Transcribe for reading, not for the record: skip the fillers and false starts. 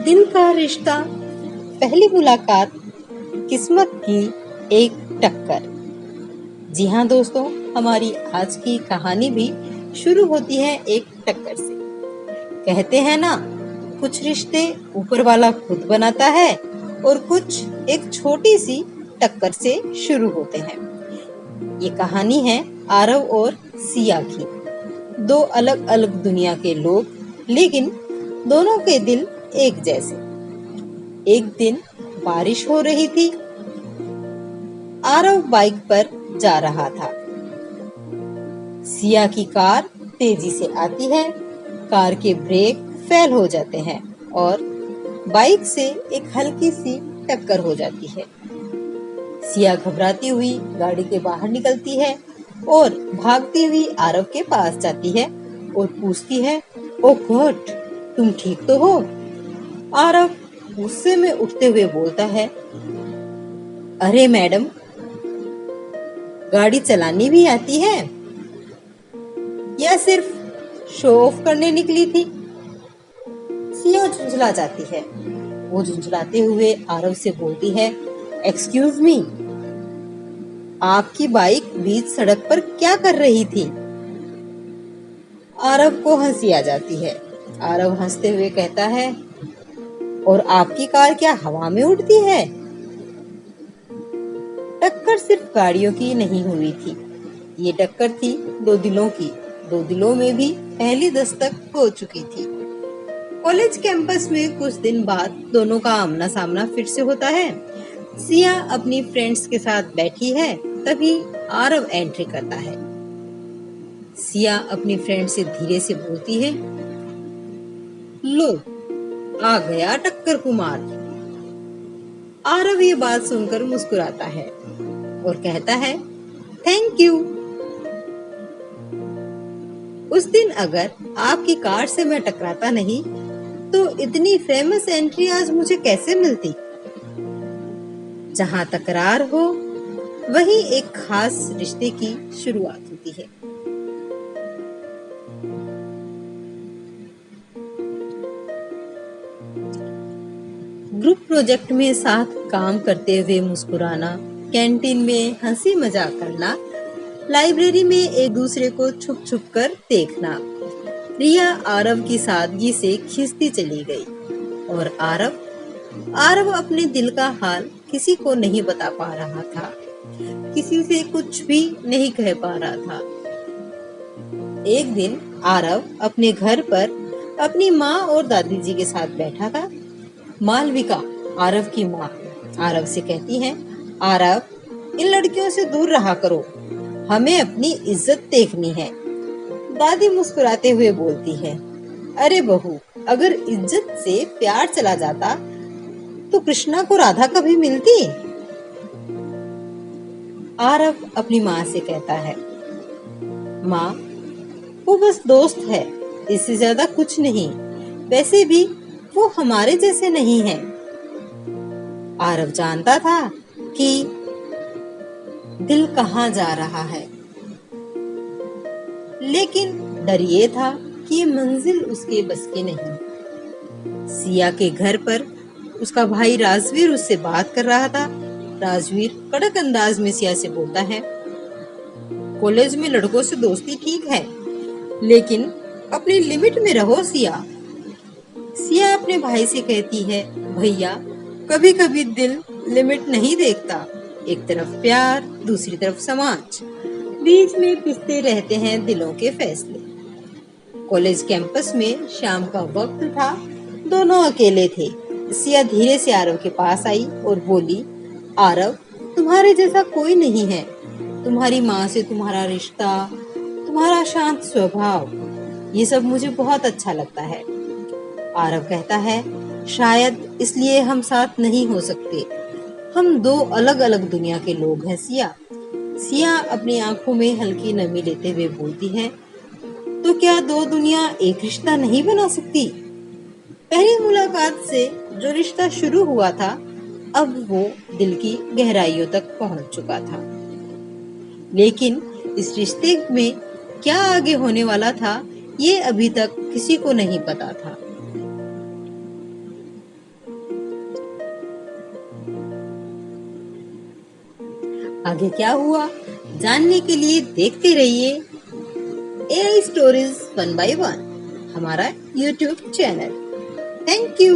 दिल का रिश्ता, पहली मुलाकात, किस्मत की एक टक्कर। जी हाँ दोस्तों, हमारी आज की कहानी भी शुरू होती है एक टक्कर से। कहते हैं ना, कुछ रिश्ते ऊपर वाला खुद बनाता है और कुछ एक छोटी सी टक्कर से शुरू होते हैं। ये कहानी है आरव और सिया की। दो अलग अलग दुनिया के लोग, लेकिन दोनों के दिल एक जैसे। एक दिन बारिश हो रही थी। आरव बाइक पर जा रहा था। सिया की कार तेजी से आती है। कार के ब्रेक फेल हो जाते हैं और बाइक से एक हल्की सी टक्कर हो जाती है। सिया घबराती हुई गाड़ी के बाहर निकलती है और भागती हुई आरव के पास जाती है और पूछती है, ओ गॉड, तुम ठीक तो हो? आरव गुस्से में उठते हुए बोलता है, अरे मैडम, गाड़ी चलानी भी आती है या सिर्फ शो ऑफ करने निकली थी? सिया झुंझला जाती है। वो झुंझलाते हुए आरव से बोलती है, एक्सक्यूज मी, आपकी बाइक बीच सड़क पर क्या कर रही थी? आरव को हंसी आ जाती है। आरव हंसते हुए कहता है, और आपकी कार क्या हवा में उड़ती है? टक्कर सिर्फ गाड़ियों की नहीं हुई थी, ये टक्कर थी दो दिलों की। दो दिलों में भी पहली दस्तक हो चुकी थी। कॉलेज कैंपस में कुछ दिन बाद दोनों का आमना सामना फिर से होता है। सिया अपनी फ्रेंड्स के साथ बैठी है, तभी आरव एंट्री करता है। सिया अपनी फ्रेंड से धीरे से बोलती है, लो, आ गया टक्कर कुमार। आरव ये बात सुनकर मुस्कुराता है और कहता है, थैंक यू। उस दिन अगर आपकी कार से मैं टकराता नहीं तो इतनी फेमस एंट्री आज मुझे कैसे मिलती? जहां तकरार हो वहीं एक खास रिश्ते की शुरुआत होती है। ग्रुप प्रोजेक्ट में साथ काम करते हुए मुस्कुराना, कैंटीन में हंसी मजाक करना, लाइब्रेरी में एक दूसरे को छुप छुप कर देखना। रिया आरव की सादगी से खिंचती चली गई और आरव अपने दिल का हाल किसी को नहीं बता पा रहा था, किसी से कुछ भी नहीं कह पा रहा था। एक दिन आरव अपने घर पर अपनी माँ और दादी जी के साथ बैठा था। मालविका, आरव की माँ, आरव से कहती है, आरव, इन लड़कियों से दूर रहा करो, हमें अपनी इज्जत देखनी है। दादी मुस्कुराते हुए बोलती है, अरे बहू, अगर इज्जत से प्यार चला जाता तो कृष्णा को राधा कभी मिलती? आरव अपनी माँ से कहता है, माँ, वो बस दोस्त है, इससे ज्यादा कुछ नहीं। वैसे भी वो हमारे जैसे नहीं है। आरव जानता था कि दिल कहाँ जा रहा है, लेकिन डर ये था कि ये मंजिल उसके बस की नहीं। सिया के घर पर उसका भाई राजवीर उससे बात कर रहा था। राजवीर कड़क अंदाज में सिया से बोलता है, कॉलेज में लड़कों से दोस्ती ठीक है, लेकिन अपनी लिमिट में रहो सिया। सिया अपने भाई से कहती है, भैया, कभी कभी दिल लिमिट नहीं देखता। एक तरफ प्यार, दूसरी तरफ समाज, बीच में पिसते रहते हैं दिलों के फैसले। कॉलेज कैंपस में शाम का वक्त था। दोनों अकेले थे। सिया धीरे से आरव के पास आई और बोली, आरव, तुम्हारे जैसा कोई नहीं है। तुम्हारी माँ से तुम्हारा रिश्ता, तुम्हारा शांत स्वभाव, ये सब मुझे बहुत अच्छा लगता है। आरव कहता है, शायद इसलिए हम साथ नहीं हो सकते। हम दो अलग अलग दुनिया के लोग हैं सिया। सिया अपनी आंखों में हल्की नमी लेते हुए बोलती है, तो क्या दो दुनिया एक रिश्ता नहीं बना सकती? पहली मुलाकात से जो रिश्ता शुरू हुआ था, अब वो दिल की गहराइयों तक पहुंच चुका था। लेकिन इस रिश्ते में क्या आगे होने वाला था, ये अभी तक किसी को नहीं पता था। आगे क्या हुआ जानने के लिए देखते रहिए AI स्टोरीज 1 by 1 हमारा YouTube चैनल। Thank you.